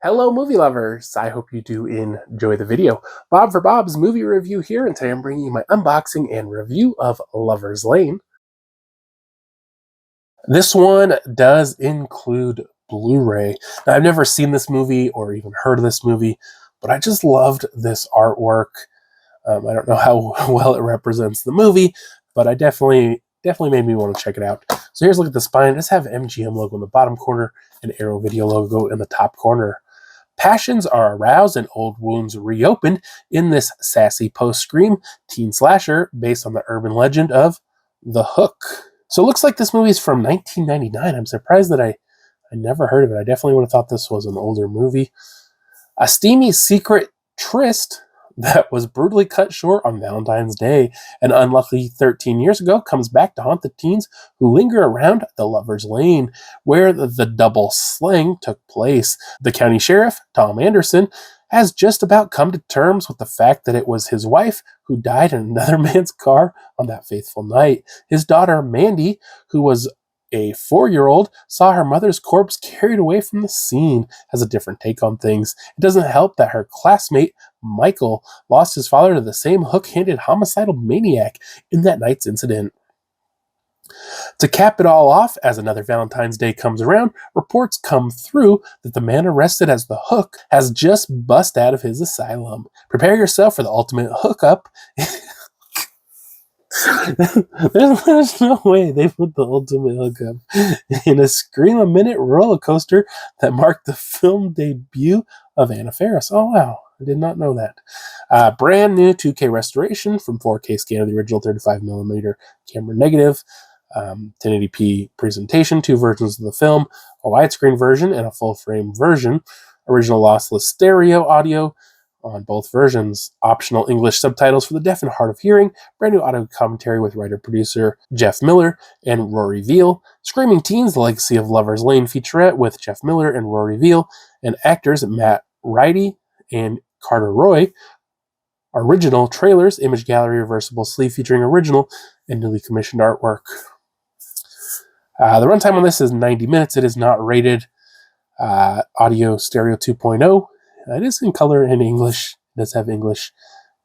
Hello, movie lovers! I hope you do enjoy the video. Bob for Bob's Movie Review here, and today I'm bringing you my unboxing and review of Lover's Lane. This one does include Blu-ray. Now, I've never seen this movie or even heard of this movie, but I just loved this artwork. I don't know how well it represents the movie, but I definitely made me want to check it out. So here's a look at the spine. It does have MGM logo in the bottom corner and Arrow Video logo in the top corner. Passions are aroused and old wounds reopened in this sassy post-scream teen slasher based on the urban legend of The Hook. So it looks like this movie is from 1999. I'm surprised that I never heard of it. I definitely would have thought this was an older movie. A steamy secret tryst that was brutally cut short on Valentine's Day, an unlucky 13 years ago, comes back to haunt the teens who linger around the Lover's Lane, where the double slaying took place. The county sheriff, Tom Anderson, has just about come to terms with the fact that it was his wife who died in another man's car on that faithful night. His daughter, Mandy, who was a 4-year-old, saw her mother's corpse carried away from the scene, has a different take on things. It doesn't help that her classmate, Michael, lost his father to the same hook-handed homicidal maniac in that night's incident. To cap it all off, as another Valentine's Day comes around, reports come through that the man arrested as the Hook has just bust out of his asylum. Prepare yourself for the ultimate hookup. There's no way they put the ultimate hookup in a scream-a-minute roller coaster that marked the film debut of Anna Faris. Oh, wow. I did not know that. Brand new 2K restoration from 4K scan of the original 35mm camera negative. 1080p presentation, 2 versions of the film, a widescreen version and a full-frame version. Original lossless stereo audio on both versions, optional English subtitles for the deaf and hard of hearing, brand new audio commentary with writer-producer Jeff Miller and Rory Veal, Screaming Teens, The Legacy of Lover's Lane featurette with Jeff Miller and Rory Veal, and actors Matt Riedy and Carter Roy, original trailers, image gallery reversible sleeve featuring original and newly commissioned artwork. The runtime on this is 90 minutes. It is not rated audio stereo 2.0. It is in color and English. It does have English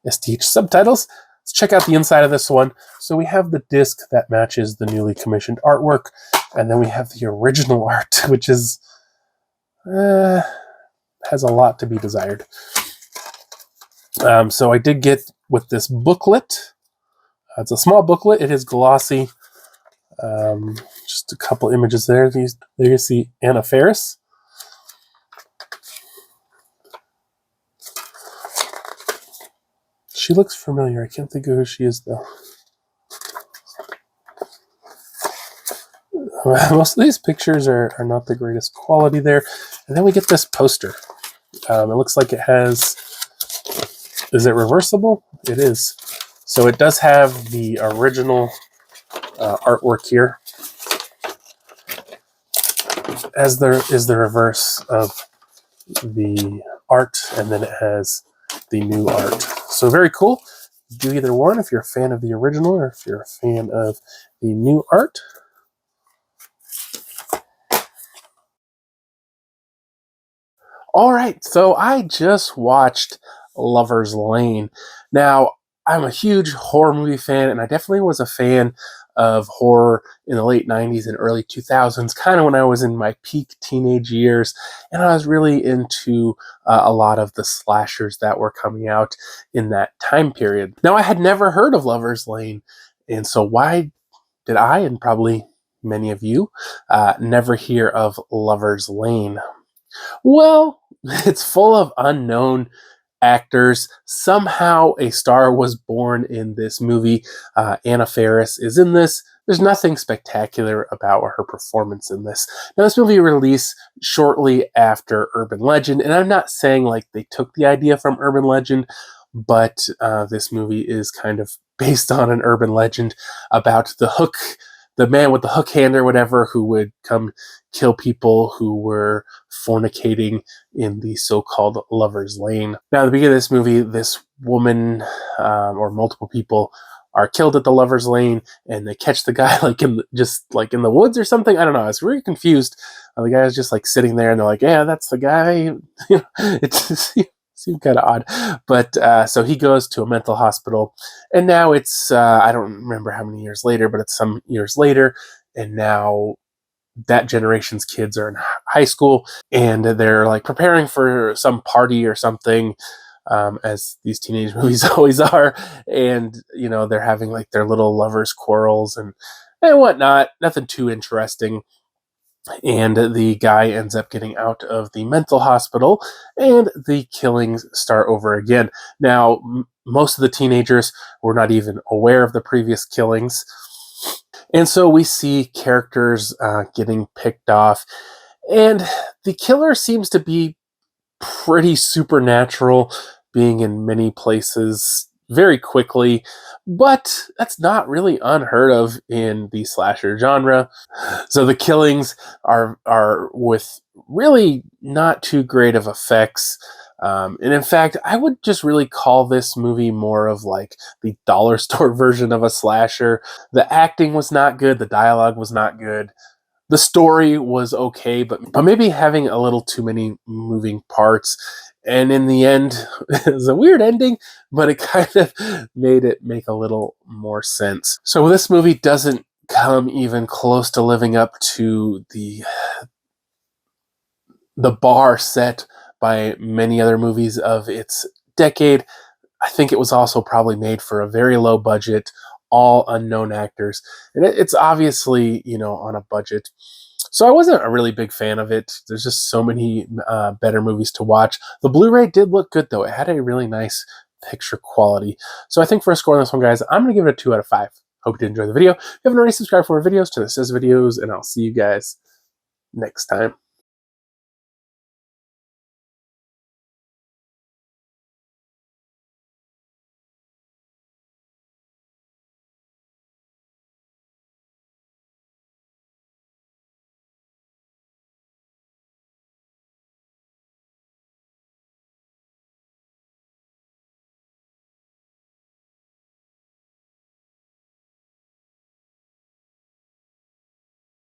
STH subtitles. Let's check out the inside of this one. So we have the disc that matches the newly commissioned artwork, and then we have the original art, which is has a lot to be desired. So I did get with this booklet. It's a small booklet. It is glossy. Just a couple images there. There you see Anna Faris. She looks familiar. I can't think of who she is, though. Most of these pictures are not the greatest quality there. And then we get this poster. It looks like it has... Is it reversible? It is. So it does have the original artwork here, as there is the reverse of the art, and then it has the new art. So very cool. Do either one if you're a fan of the original or if you're a fan of the new art. All right, so I just watched Lover's Lane. Now, I'm a huge horror movie fan, and I definitely was a fan of horror in the late 90s and early 2000s, kind of when I was in my peak teenage years, and I was really into a lot of the slashers that were coming out in that time period. Now, I had never heard of Lover's Lane, and so why did I, and probably many of you, never hear of Lover's Lane? Well, it's full of unknown actors. Somehow a star was born in this movie. Anna Faris is in this. There's nothing spectacular about her performance in this. Now, this movie released shortly after Urban Legend, and I'm not saying like they took the idea from Urban Legend, but this movie is kind of based on an urban legend about the Hook, the man with the hook hand or whatever, who would come kill people who were fornicating in the so-called Lover's Lane. Now, at the beginning of this movie, this woman or multiple people are killed at the Lover's Lane, and they catch the guy like just like in the woods or something. I don't know. I was really confused. The guy was just like sitting there, and they're like, "Yeah, that's the guy." It just seemed kind of odd. But so he goes to a mental hospital, and now it's I don't remember how many years later, but it's some years later, and now that generation's kids are in high school, and they're like preparing for some party or something, as these teenage movies always are. And they're having like their little lovers quarrels and whatnot. Nothing too interesting. And the guy ends up getting out of the mental hospital, and the killings start over again. Now, most of the teenagers were not even aware of the previous killings. And so we see characters getting picked off, and the killer seems to be pretty supernatural, being in many places very quickly, but that's not really unheard of in the slasher genre. So the killings are with really not too great of effects. And in fact, I would just really call this movie more of like the dollar store version of a slasher. The acting was not good. The dialogue was not good. The story was okay, but maybe having a little too many moving parts. And in the end, it was a weird ending, but it kind of made it make a little more sense. So this movie doesn't come even close to living up to the bar set by many other movies of its decade. I think it was also probably made for a very low budget, all unknown actors. And it's obviously, on a budget. So I wasn't a really big fan of it. There's just so many better movies to watch. The Blu-ray did look good, though. It had a really nice picture quality. So I think for a score on this one, guys, I'm going to give it a 2 out of 5. Hope you did enjoy the video. If you haven't already subscribed for more videos, to the Says Videos, and I'll see you guys next time.